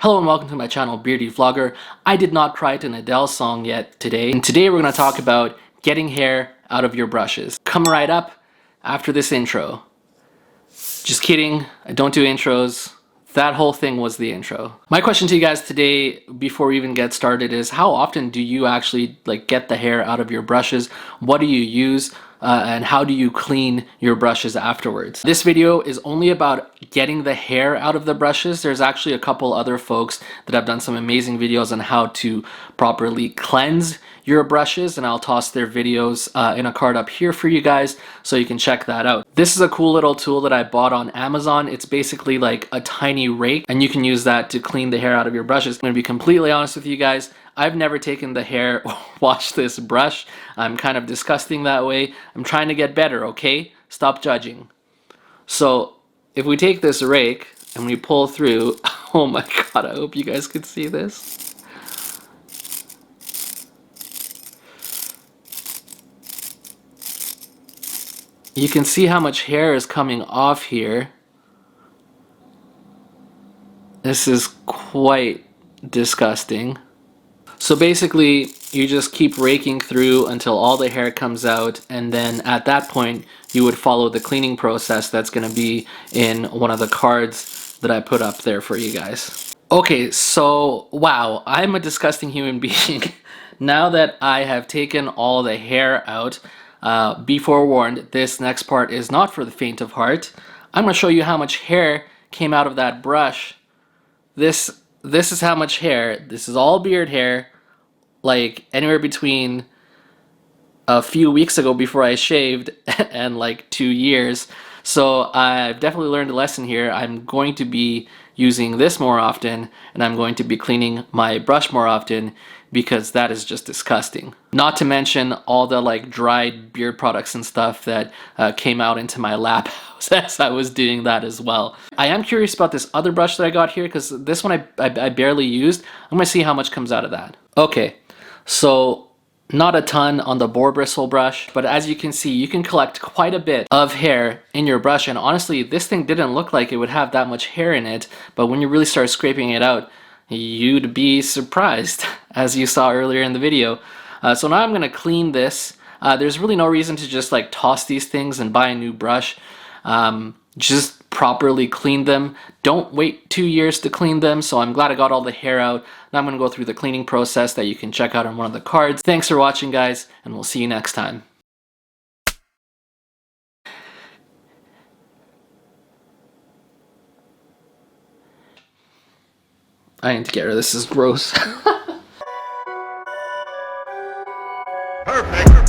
Hello and welcome to my channel, Beardy Vlogger. I did not write an Adele song yet today, and today we're going to talk about getting hair out of your brushes. Come right up after this intro. Just kidding, I don't do intros. That whole thing was the intro. My question to you guys today, before we even get started, is how often do you actually get the hair out of your brushes? What do you use? And how do you clean your brushes afterwards? This video is only about getting the hair out of the brushes. There's actually a couple other folks that have done some amazing videos on how to properly cleanse your brushes, and I'll toss their videos in a card up here for you guys so you can check that out. This is a cool little tool that I bought on Amazon. It's basically like a tiny rake, and you can use that to clean the hair out of your brushes. I'm gonna be completely honest with you guys. I've never taken the hair or washed this brush. I'm kind of disgusting that way. I'm trying to get better, okay? Stop judging. So if we take this rake and we pull through, oh my god, I hope you guys could see this. You can see how much hair is coming off here. This is quite disgusting. So basically, you just keep raking through until all the hair comes out, and then at that point, you would follow the cleaning process that's going to be in one of the cards that I put up there for you guys. Okay, so wow, I'm a disgusting human being. Now that I have taken all the hair out, be forewarned, this next part is not for the faint of heart. I'm going to show you how much hair came out of that brush. This is how much hair. This is all beard hair, like anywhere between a few weeks ago before I shaved and like 2 years. So I've definitely learned a lesson here. I'm going to be using this more often, and I'm going to be cleaning my brush more often, because that is just disgusting. Not to mention all the dried beard products and stuff that came out into my lap as I was doing that as well. I am curious about this other brush that I got here, because this one I barely used. I'm gonna see how much comes out of that. Okay, so not a ton on the boar bristle brush, but as you can see, you can collect quite a bit of hair in your brush, and honestly, this thing didn't look like it would have that much hair in it, but when you really start scraping it out, you'd be surprised, as you saw earlier in the video. So now I'm going to clean this. There's really no reason to just toss these things and buy a new brush. Just properly clean them. Don't wait 2 years to clean them. So I'm glad I got all the hair out. Now I'm going to go through the cleaning process that you can check out on one of the cards. Thanks for watching, guys, and we'll see you next time. I need to get rid of this. This is gross. Perfect.